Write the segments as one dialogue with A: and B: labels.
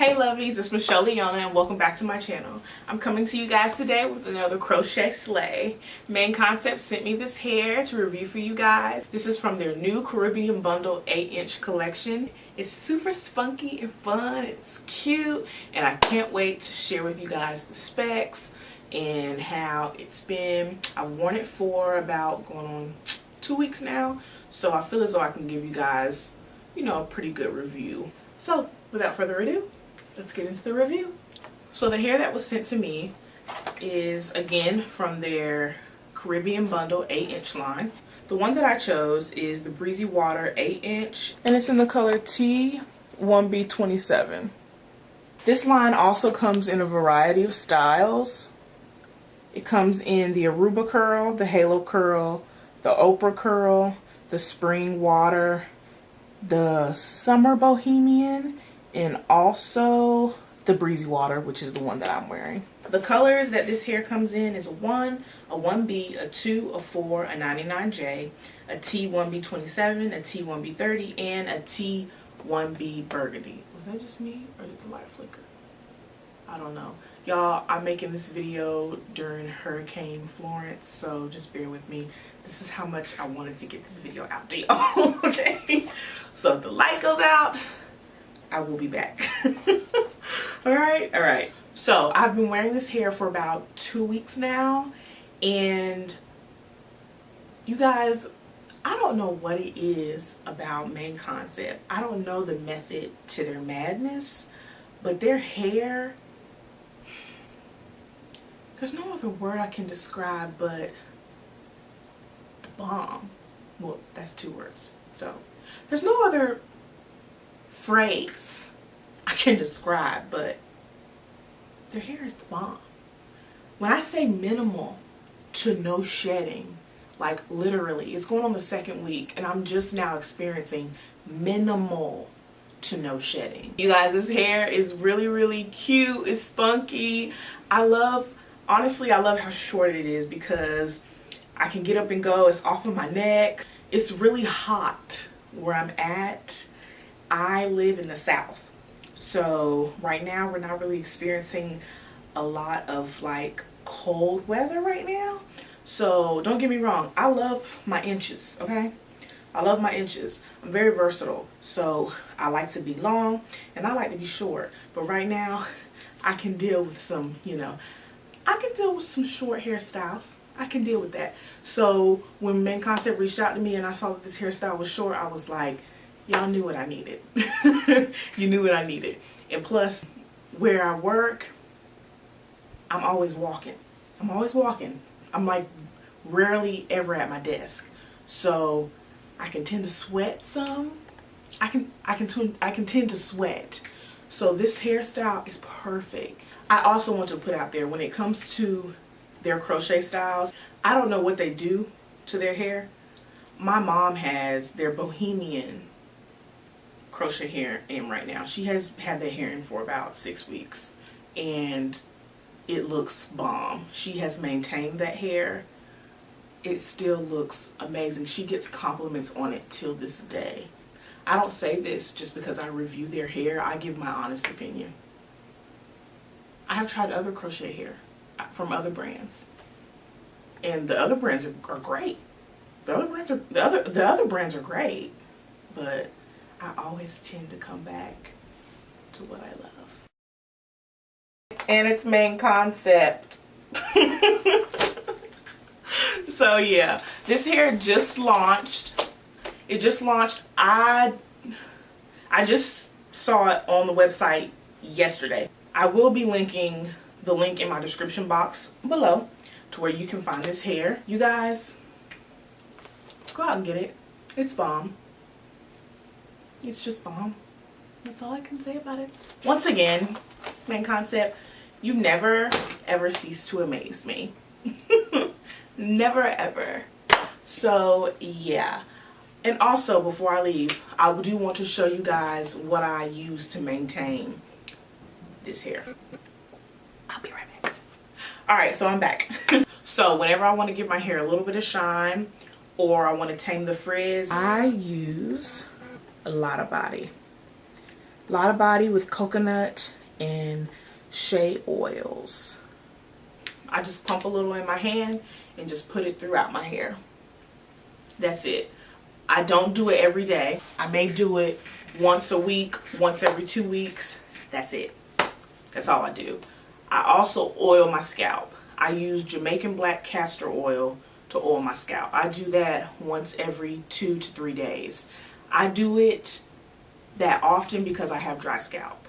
A: Hey Lovies, it's Michele, Leona, and welcome back to my channel. I'm coming to you guys today with another crochet slay. Main Concept sent me this hair to review for you guys. This is from their new Caribbean Bundle 8-inch collection. It's super spunky and fun, it's cute, and I can't wait to share with you guys the specs and how it's been. I've worn it for about going on 2 weeks now, so I feel as though I can give you guys, you know, a pretty good review. So without further ado, let's get into the review. So the hair that was sent to me is again from their Caribbean Bundle 8-inch line. The one that I chose is the Breezy Water 8-inch, and it's in the color T1B27. This line also comes in a variety of styles. It comes in the Aruba curl, the Halo curl, the Oprah curl, the Spring Water, the Summer Bohemian, and also the Breezy Water, which is the one that I'm wearing. The colors that this hair comes in is a 1, a 1B, a 2, a 4, a 99J, a T1B27, a T1B30, and a T1B Burgundy. Was that just me, or did the light flicker? I don't know. Y'all, I'm making this video during Hurricane Florence, so just bear with me. This is how much I wanted to get this video out to y'all, okay? So if the light goes out, I will be back. Alright. So I've been wearing this hair for about 2 weeks now, and you guys, I don't know what it is about Main Concept. I don't know the method to their madness, but their hair, there's no other word I can describe but the bomb. Well, that's 2 words. So there's no other phrase I can describe, but their hair is the bomb. When I say minimal to no shedding, like literally, it's going on the 2nd week and I'm just now experiencing minimal to no shedding. You guys, this hair is really cute. It's spunky. Honestly, I love how short it is because I can get up and go. It's off of my neck. It's really hot where I'm at. I live in the South, so right now we're not really experiencing a lot of like cold weather right now. So don't get me wrong, I love my inches, okay? I love my inches. I'm very versatile, so I like to be long and I like to be short, but right now I can deal with some, you know, I can deal with some short hairstyles. I can deal with that. So when Main Concept reached out to me and I saw that this hairstyle was short, I was like, y'all knew what I needed. You knew what I needed. And plus, where I work, I'm always walking. I'm like rarely ever at my desk. So I can tend to sweat some. I can tend to sweat. So this hairstyle is perfect. I also want to put out there, when it comes to their crochet styles, I don't know what they do to their hair. My mom has their Bohemian crochet hair in right now. She has had that hair in for about 6 weeks and it looks bomb. She has maintained that hair. It still looks amazing. She gets compliments on it till this day. I don't say this just because I review their hair. I give my honest opinion. I have tried other crochet hair from other brands, and the other brands are great. The other brands are great, but I always tend to come back to what I love. And it's Main Concept. So yeah, this hair just launched. It just launched. I just saw it on the website yesterday. I will be linking the link in my description box below to where you can find this hair. You guys, go out and get it. It's bomb. It's just bomb. That's all I can say about it. Once again, Main Concept, You never ever cease to amaze me. Never ever. So yeah. And also, before I leave, I do want to show you guys what I use to maintain this hair. I'll be right back. Alright, so I'm back. So whenever I want to give my hair a little bit of shine, or I want to tame the frizz, I use a lot of body. A lot of body with coconut and shea oils. I just pump a little in my hand and just put it throughout my hair. That's it. I don't do it every day. I may do it once a week, once every 2 weeks. That's it. That's all I do. I also oil my scalp. I use Jamaican black castor oil to oil my scalp. I do that once every 2 to 3 days. I do it that often because I have dry scalp.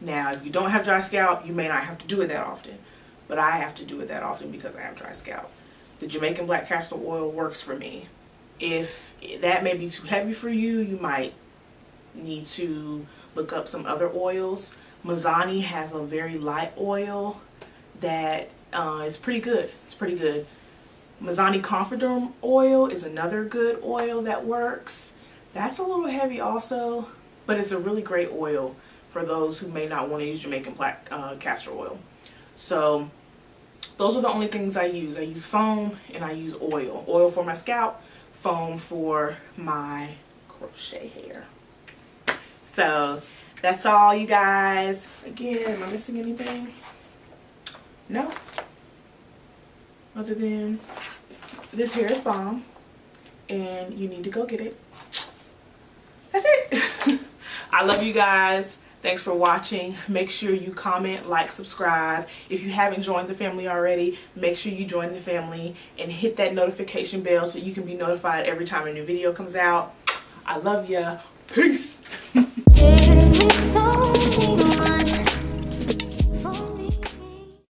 A: Now, if you don't have dry scalp, you may not have to do it that often. But I have to do it that often because I have dry scalp. The Jamaican black castor oil works for me. If that may be too heavy for you, you might need to look up some other oils. Mizani has a very light oil that is pretty good. It's pretty good. Mizani Comforter oil is another good oil that works. That's a little heavy also, but it's a really great oil for those who may not want to use Jamaican black castor oil. So those are the only things I use. I use foam and I use oil. Oil for my scalp, foam for my crochet hair. So that's all, you guys. Again, am I missing anything? No. Other than this hair is bomb and you need to go get it. That's it. I love you guys. Thanks for watching. Make sure you comment, like, subscribe. If you haven't joined the family already, make sure you join the family and hit that notification bell so you can be notified every time a new video comes out. I love ya. Peace.